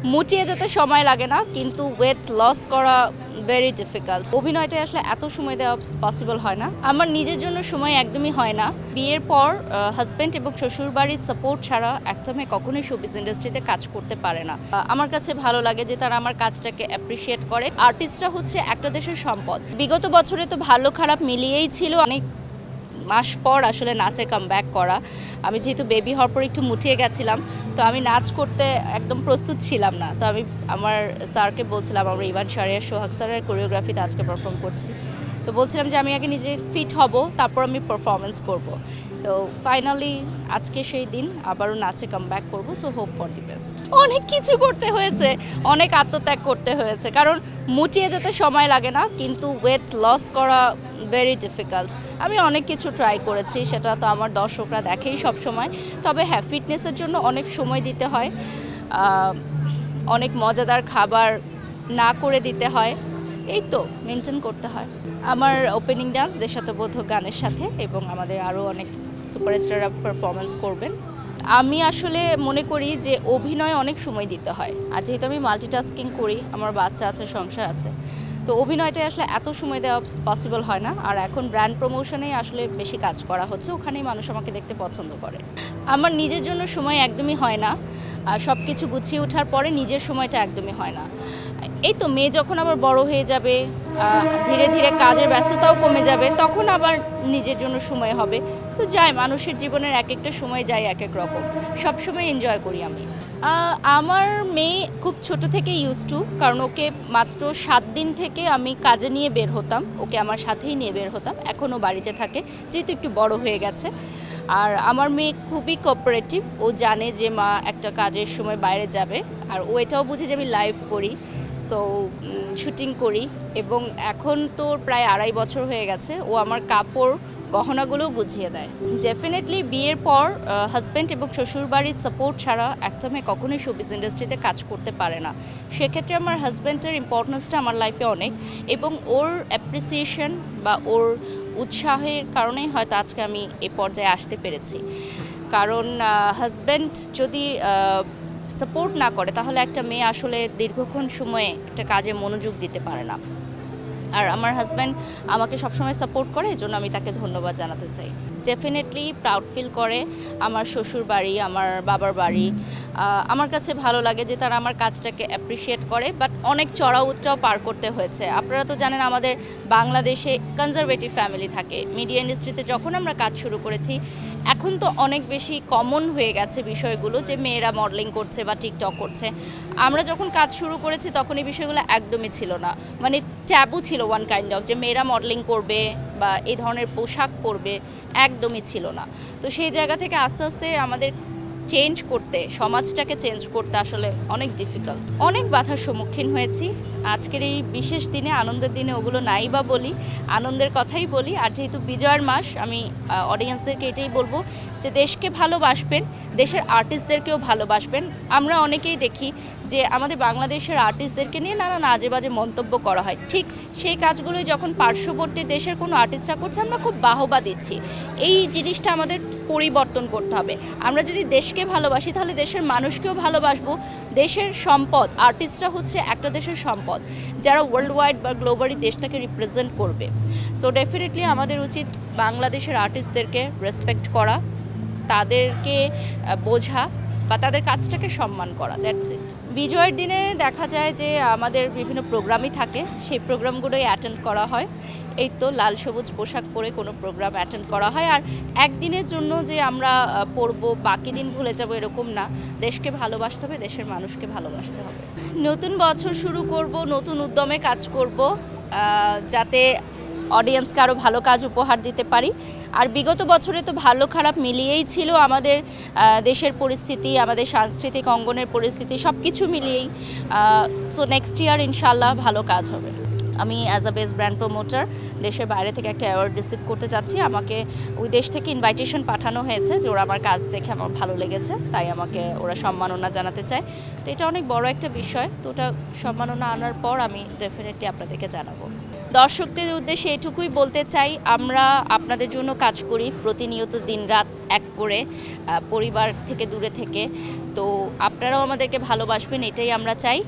মুটিয়ে যেতে সময় লাগে না, কিন্তু ওয়েট লস করা ভেরি ডিফিকাল্ট। অভিনয়টা আসলে এত সময় দেওয়া পসিবল হয় না। আমার নিজের জন্য সময় একদমই হয় না। বিয়ের পর হাজব্যান্ড এবং শ্বশুরবাড়ির সাপোর্ট ছাড়া একটা মেয়ে কখনোই শোবিজ ইন্ডাস্ট্রিতে কাজ করতে পারে না। আমার কাছে ভালো লাগে যে তারা আমার কাজটাকে অ্যাপ্রিসিয়েট করে। আর্টিস্টরা হচ্ছে একটা দেশের সম্পদ। বিগত বছরে তো ভালো খারাপ মিলিয়েই ছিল। অনেক মাস পর আসলে নাচে কামব্যাক করা। আমি যেহেতু বেবি হওয়ার পর একটু মুটিয়ে গেছিলাম, তো আমি নাচ করতে একদম প্রস্তুত ছিলাম না। তো আমি আমার স্যারকে বলছিলাম, আমরা ইভান শাহরিয়ার সোহাগ স্যারের কোরিওগ্রাফিতে আজকে পারফর্ম করছি। তো বলছিলাম যে আমি আগে নিজে ফিট হব, তারপর আমি পারফরমেন্স করব। তো ফাইনালি আজকে সেই দিন, আবারও নাচে কামব্যাক করব। So hope for the best. অনেক কিছু করতে হয়েছে, অনেক আত্মত্যাগ করতে হয়েছে, কারণ মুটিয়ে যেতে সময় লাগে না, কিন্তু ওয়েট লস করা ভেরি ডিফিকাল্ট। আমি অনেক কিছু ট্রাই করেছি, সেটা তো আমার দর্শকরা দেখেই সব সময়। তবে হ্যাঁ, ফিটনেসের জন্য অনেক সময় দিতে হয়, অনেক মজাদার খাবার না করে দিতে হয়, এই তো মেনটেন করতে হয়। আমার ওপেনিং ডান্স দেশাত্মবোধক গানের সাথে, এবং আমাদের আরও অনেক সুপারস্টাররা পারফরমেন্স করবেন। আমি আসলে মনে করি যে অভিনয় অনেক সময় দিতে হয়, আর যেহেতু আমি মাল্টিটাস্কিং করি, আমার বাচ্চা আছে, সংসার আছে, তো অভিনয়টাই আসলে এত সময় দেওয়া পসিবল হয় না। আর এখন ব্র্যান্ড প্রমোশনেই আসলে বেশি কাজ করা হচ্ছে, ওখানেই মানুষ আমাকে দেখতে পছন্দ করে। আমার নিজের জন্য সময় একদমই হয় না। সব কিছু গুছিয়ে ওঠার পরে নিজের সময়টা একদমই হয় না। এই তো মেয়ে যখন আবার বড় হয়ে যাবে, ধীরে ধীরে কাজের ব্যস্ততাও কমে যাবে, তখন আবার নিজের জন্য সময় হবে। তো যাই, মানুষের জীবনের এক একটা সময় যায় এক এক রকম। সবসময় এনজয় করি আমি। আমার মেয়ে খুব ছোট থেকে ইউজ টু, কারণ ওকে মাত্র 7 দিন থেকে আমি কাজে নিয়ে বের হতাম, ওকে আমার সাথেই নিয়ে বের হতাম। এখনও বাড়িতে থাকে, যেহেতু একটু বড় হয়ে গেছে। আর আমার মেয়ে খুবই কোঅপারেটিভ, ও জানে যে মা একটা কাজের সময় বাইরে যাবে, আর ও এটাও বুঝে যে আমি লাইভ করি, সো শুটিং করি। এবং এখন তো প্রায় 2.5 বছর হয়ে গেছে, ও আমার কাপড় গহনাগুলোও গুছিয়ে দেয়। ডেফিনেটলি বিয়ের পর হাজব্যান্ড এবং শ্বশুরবাড়ির সাপোর্ট ছাড়া একটা মেয়ে কখনোই শোবিজ ইন্ডাস্ট্রিতে কাজ করতে পারে না। সেক্ষেত্রে আমার হাজব্যান্ডের ইম্পর্টেন্সটা আমার লাইফে অনেক, এবং ওর অ্যাপ্রিসিয়েশন বা ওর উৎসাহের কারণেই হয়তো আজকে আমি এ পর্যায়ে আসতে পেরেছি। কারণ হাজব্যান্ড যদি সাপোর্ট না করে, তাহলে একটা মেয়ে আসলে দীর্ঘক্ষণ সময়ে একটা কাজে মনোযোগ দিতে পারে না। আর আমার হাজব্যান্ড আমাকে সবসময় সাপোর্ট করে, এজন্য আমি তাকে ধন্যবাদ জানাতে চাই। ডেফিনেটলি প্রাউড ফিল করে আমার শ্বশুর বাড়ি, আমার বাবার বাড়ি। আমার কাছে ভালো লাগে যে তারা আমার কাজটাকে অ্যাপ্রিসিয়েট করে, বাট অনেক চড়া উতরাও পার করতে হয়েছে। আপনারা তো জানেন আমাদের বাংলাদেশে কনজারভেটিভ ফ্যামিলি থাকে। মিডিয়া ইন্ডাস্ট্রিতে যখন আমরা কাজ শুরু করেছি, এখন তো অনেক বেশি কমন হয়ে গেছে বিষয়গুলো, যে মেয়েরা মডেলিং করছে বা টিকটক করছে। আমরা যখন কাজ শুরু করেছি তখন এই বিষয়গুলো একদমই ছিল না, মানে ট্যাবু ছিল ওয়ান কাইন্ড অফ, যে মেয়েরা মডেলিং করবে বা এই ধরনের পোশাক পরবে, একদমই ছিল না। তো সেই জায়গা থেকে আস্তে আস্তে আমাদের চেঞ্জ করতে, সমাজটাকে চেঞ্জ করতে আসলে অনেক ডিফিকাল্ট। অনেক বাধার সম্মুখীন হয়েছি। আজকের এই বিশেষ দিনে, আনন্দের দিনে ওগুলো নাই বা বলি, আনন্দের কথাই বলি। আর যেহেতু বিজয়ের মাস, আমি অডিয়েন্সদেরকে এটাই বলবো যে দেশকে ভালোবাসবেন, দেশের আর্টিস্টদেরকেও ভালোবাসবেন। আমরা অনেকেই দেখি যে আমাদের বাংলাদেশের আর্টিস্টদেরকে নিয়ে নানান আজে বাজে মন্তব্য করা হয়, ঠিক সেই কাজগুলোই যখন পার্শ্ববর্তী দেশের কোনো আর্টিস্টরা করছে, আমরা খুব বাহবা দিচ্ছি। এই জিনিসটা আমাদের পরিবর্তন করতে হবে। আমরা যদি দেশকে ভালোবাসি, তাহলে দেশের মানুষকেও ভালোবাসবো। দেশের সম্পদ, আর্টিস্টরা হচ্ছে একটা দেশের সম্পদ, যারা ওয়ার্ল্ড ওয়াইড বা গ্লোবালি দেশটাকে রিপ্রেজেন্ট করবে। সো ডেফিনেটলি আমাদের উচিত বাংলাদেশের আর্টিস্টদেরকে রেসপেক্ট করা, তাদেরকে বোঝা বা তাদের কাজটাকে সম্মান করা, দ্যাটস ইট। বিজয়ের দিনে দেখা যায় যে আমাদের বিভিন্ন প্রোগ্রামই থাকে, সেই প্রোগ্রামগুলোই অ্যাটেন্ড করা হয়। এই তো লাল সবুজ পোশাক পরে কোনো প্রোগ্রাম অ্যাটেন্ড করা হয়। আর একদিনের জন্য যে আমরা পড়বো, বাকি দিন ভুলে যাব, এরকম না। দেশকে ভালোবাসতে হবে, দেশের মানুষকে ভালোবাসতে হবে। নতুন বছর শুরু করব, নতুন উদ্যমে কাজ করব, যাতে অডিয়েন্সকে আরও ভালো কাজ উপহার দিতে পারি। আর বিগত বছরে তো ভালো খারাপ মিলিয়েই ছিল আমাদের দেশের পরিস্থিতি, আমাদের সাংস্কৃতিক অঙ্গনের পরিস্থিতি, সব কিছু মিলিয়েই। সো নেক্সট ইয়ার ইনশাল্লাহ ভালো কাজ হবে। আমি as a best brand promoter দেশের বাইরে থেকে একটা অ্যাওয়ার্ড রিসিভ করতে যাচ্ছি। আমাকে ওই দেশ থেকে ইনভাইটেশন পাঠানো হয়েছে, যে ওরা আমার কাজ দেখে আমার ভালো লেগেছে, তাই আমাকে ওরা সম্মাননা জানাতে চায়। তো এটা অনেক বড় একটা বিষয়। তো ওটা সম্মাননা আনার পর আমি ডেফিনেটলি আপনাদেরকে জানাবো। দর্শকদের উদ্দেশ্যে এটুকুই বলতে চাই, আমরা আপনাদের জন্য কাজ করি প্রতিনিয়ত, দিনরাত এক করে, পরিবার থেকে দূরে থেকে। তো আপনারাও আমাদেরকে ভালোবাসবেন, এটাই আমরা চাই।